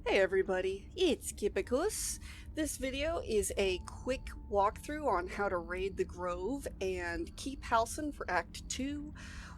Hey everybody, it's Kipicus. This video is a quick walkthrough on how to raid the Grove and keep Halsin for Act 2.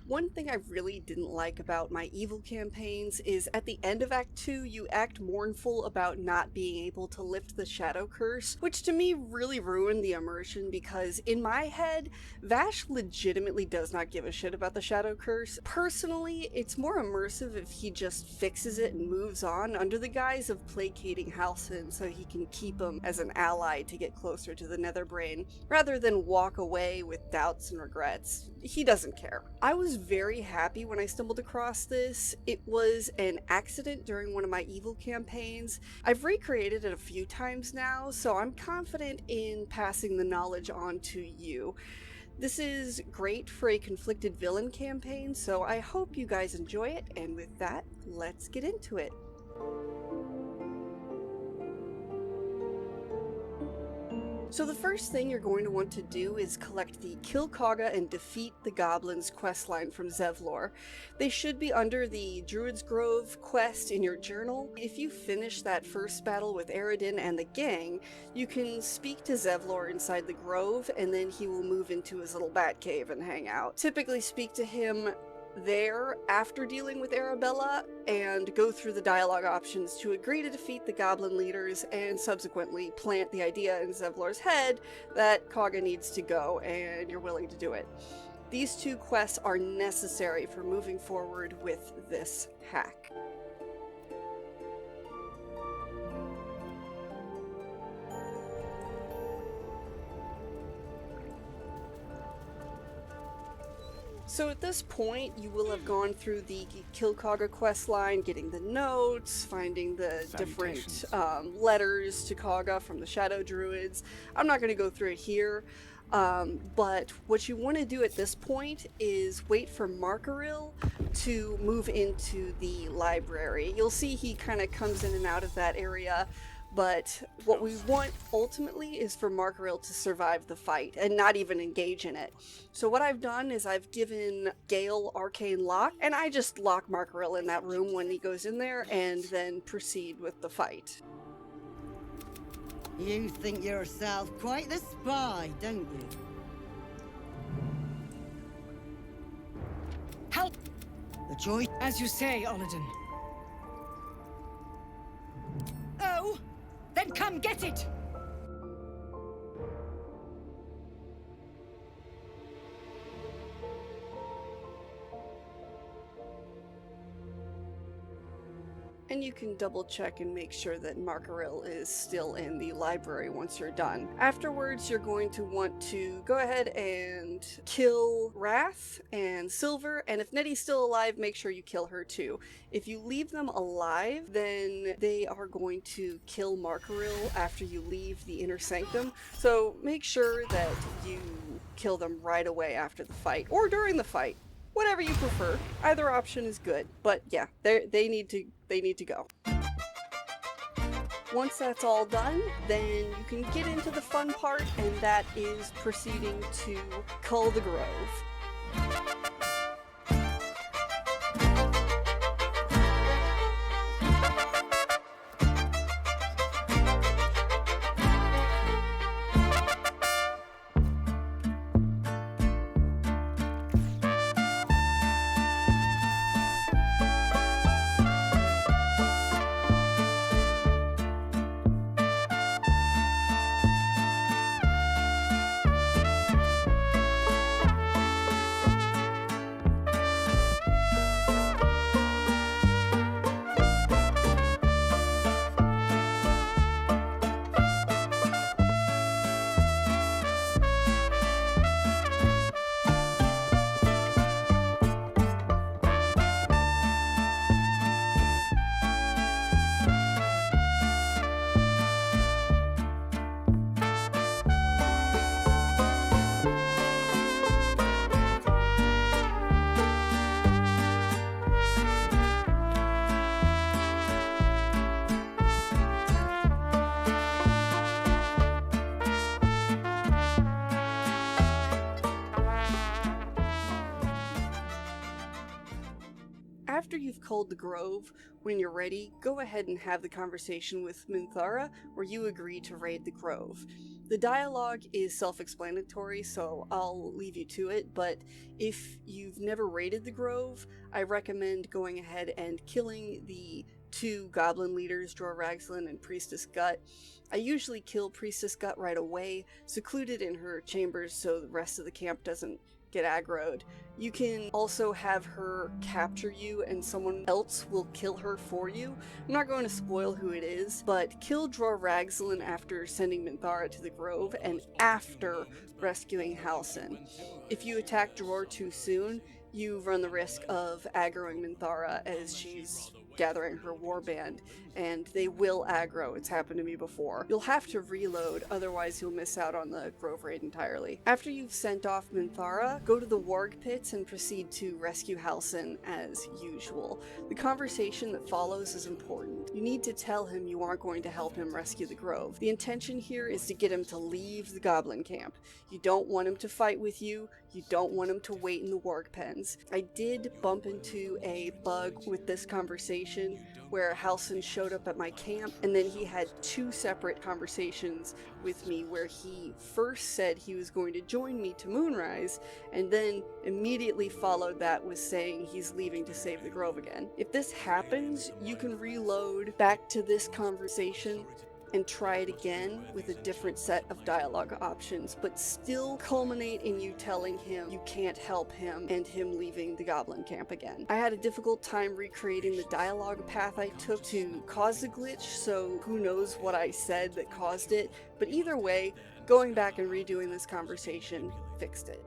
One thing I really didn't like about my evil campaigns is at the end of Act 2 you act mournful about not being able to lift the Shadow Curse, which to me really ruined the immersion because in my head, Vash legitimately does not give a shit about the Shadow Curse. Personally, it's more immersive if he just fixes it and moves on under the guise of placating Halsin so he can keep him as an ally to get closer to the Netherbrain, rather than walk away with doubts and regrets. He doesn't care. I was very happy when I stumbled across this. It was an accident during one of my evil campaigns. I've recreated it a few times now, so I'm confident in passing the knowledge on to you. This is great for a conflicted villain campaign, so I hope you guys enjoy it, and with that, let's get into it. So the first thing you're going to want to do is collect the Kill Kagha and Defeat the Goblins questline from Zevlor. They should be under the Druids Grove quest in your journal. If you finish that first battle with Eredin and the gang, you can speak to Zevlor inside the Grove, and then he will move into his little bat cave and hang out. Typically speak to him there after dealing with Arabella and go through the dialogue options to agree to defeat the goblin leaders and subsequently plant the idea in Zevlor's head that Kagha needs to go and you're willing to do it. These two quests are necessary for moving forward with this hack. So at this point, you will have gone through the Kill Kagha questline, getting the notes, finding the different letters to Kagha from the Shadow Druids. I'm not going to go through it here, but what you want to do at this point is wait for Marcoryl to move into the library. You'll see he kind of comes in and out of that area. But what we want ultimately is for Marcoryl to survive the fight and not even engage in it. So what I've done is I've given Gale Arcane Lock, and I just lock Marcoryl in that room when he goes in there and then proceed with the fight. You think yourself quite the spy, don't you? Help! The choice. As you say, Oladin. Oh! Then come get it! And you can double check and make sure that Marcoryl is still in the library once you're done. Afterwards, you're going to want to go ahead and kill Wrath and Silver, and if Nettie's still alive, make sure you kill her too. If you leave them alive, then they are going to kill Marcoryl after you leave the Inner Sanctum, so make sure that you kill them right away after the fight, or during the fight. Whatever you prefer. Either option is good, but yeah, they need to go. Once that's all done, then you can get into the fun part, and that is proceeding to Cull the Grove. After you've culled the Grove, when you're ready, go ahead and have the conversation with Minthara where you agree to raid the Grove. The dialogue is self-explanatory, so I'll leave you to it, but if you've never raided the Grove, I recommend going ahead and killing the two goblin leaders, Dror Ragzlin and Priestess Gut. I usually kill Priestess Gut right away, secluded in her chambers so the rest of the camp doesn't get aggroed. You can also have her capture you and someone else will kill her for you. I'm not going to spoil who it is, but kill Dror Ragzlin after sending Minthara to the Grove and after rescuing Halsin. If you attack Dror too soon, you run the risk of aggroing Minthara as she's gathering her warband, and they will aggro. It's happened to me before. You'll have to reload, otherwise you'll miss out on the Grove raid entirely. After you've sent off Minthara, go to the warg pits and proceed to rescue Halsin as usual. The conversation that follows is important. You need to tell him you aren't going to help him rescue the Grove. The intention here is to get him to leave the goblin camp. You don't want him to fight with you. You don't want him to wait in the warg pens. I did bump into a bug with this conversation where Halsin showed up at my camp, and then he had two separate conversations with me where he first said he was going to join me to Moonrise, and then immediately followed that with saying he's leaving to save the Grove again. If this happens, you can reload back to this conversation and try it again with a different set of dialogue options, but still culminate in you telling him you can't help him and him leaving the goblin camp again. I had a difficult time recreating the dialogue path I took to cause the glitch, so who knows what I said that caused it, but either way, going back and redoing this conversation fixed it.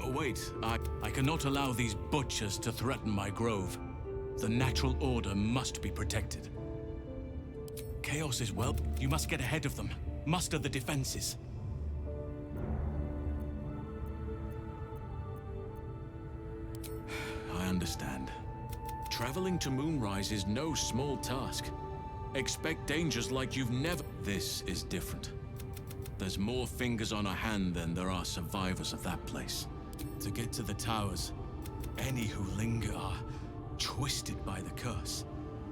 Wait, I cannot allow these butchers to threaten my grove. The natural order must be protected. Chaos is well. You must get ahead of them. Muster the defenses. I understand. Traveling to Moonrise is no small task. Expect dangers like you've never... This is different. There's more fingers on a hand than there are survivors of that place. To get to the towers, any who linger are twisted by the curse.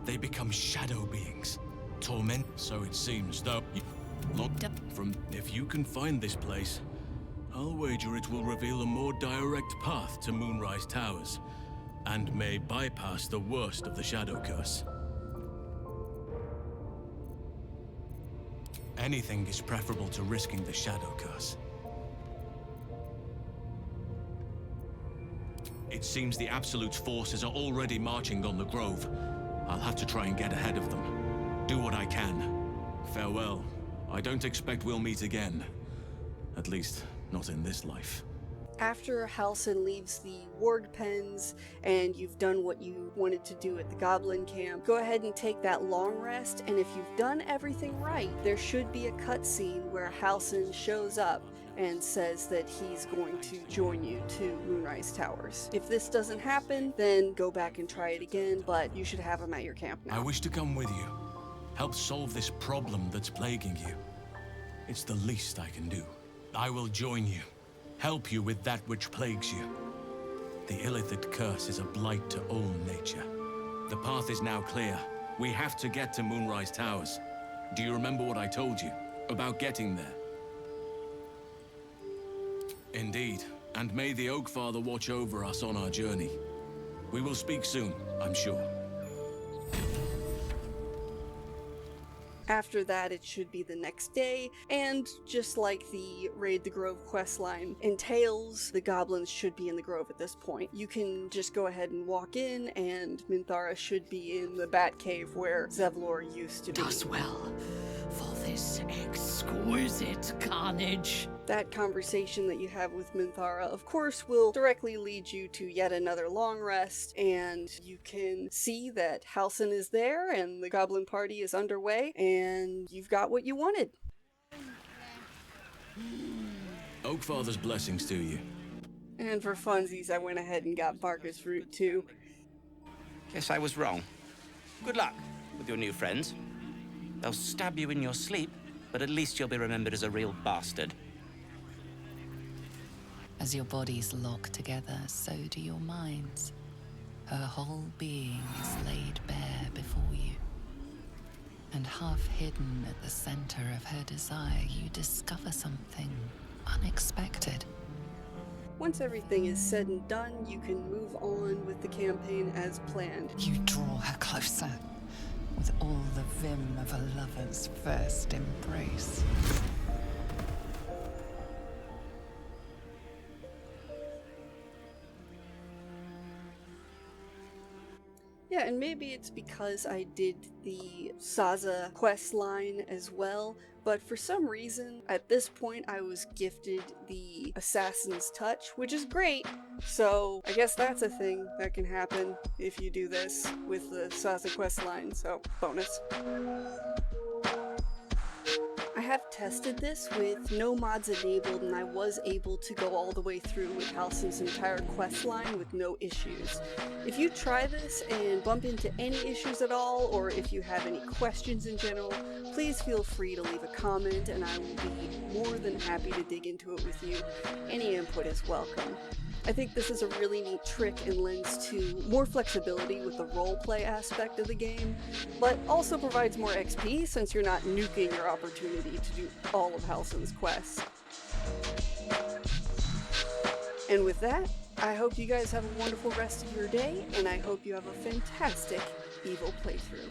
They become shadow beings. Torment, so it seems, though locked up from... If you can find this place, I'll wager it will reveal a more direct path to Moonrise Towers, and may bypass the worst of the shadow curse. Anything is preferable to risking the shadow curse. It seems the Absolute's forces are already marching on the Grove. I'll have to try and get ahead of them. Do what I can. Farewell. I don't expect we'll meet again. At least, not in this life. After Halsin leaves the warg pens and you've done what you wanted to do at the goblin camp, go ahead and take that long rest, and if you've done everything right, there should be a cutscene where Halsin shows up and says that he's going to join you to Moonrise Towers. If this doesn't happen, then go back and try it again, but you should have him at your camp now. I wish to come with you. Help solve this problem that's plaguing you. It's the least I can do. I will join you. Help you with that which plagues you. The Illithid curse is a blight to all nature. The path is now clear. We have to get to Moonrise Towers. Do you remember what I told you about getting there? Indeed, and may the Oak Father watch over us on our journey. We will speak soon, I'm sure. After that, it should be the next day, and just like the Raid the Grove questline entails, the goblins should be in the Grove at this point. You can just go ahead and walk in, and Minthara should be in the Bat Cave where Zevlor used to be. Does well for this exquisite carnage. That conversation that you have with Minthara, of course, will directly lead you to yet another long rest, and you can see that Halsin is there, and the Goblin Party is underway, and you've got what you wanted. Oakfather's blessings to you. And for funsies, I went ahead and got Barker's Root too. Guess I was wrong. Good luck with your new friends. They'll stab you in your sleep, but at least you'll be remembered as a real bastard. As your bodies lock together, so do your minds. Her whole being is laid bare before you. And half hidden at the center of her desire, you discover something unexpected. Once everything is said and done, you can move on with the campaign as planned. You draw her closer, with all the vim of a lover's first embrace. Yeah, and maybe it's because I did the Saza quest line as well, but for some reason, at this point, I was gifted the Assassin's Touch, which is great, so I guess that's a thing that can happen if you do this with the Saza quest line, so bonus. I have tested this with no mods enabled, and I was able to go all the way through with Halsin's entire quest line with no issues. If you try this and bump into any issues at all, or if you have any questions in general, please feel free to leave a comment and I will be more than happy to dig into it with you. Any input is welcome. I think this is a really neat trick and lends to more flexibility with the roleplay aspect of the game, but also provides more XP since you're not nuking your opportunity to do all of Halsin's quests. And with that, I hope you guys have a wonderful rest of your day, and I hope you have a fantastic Evil playthrough.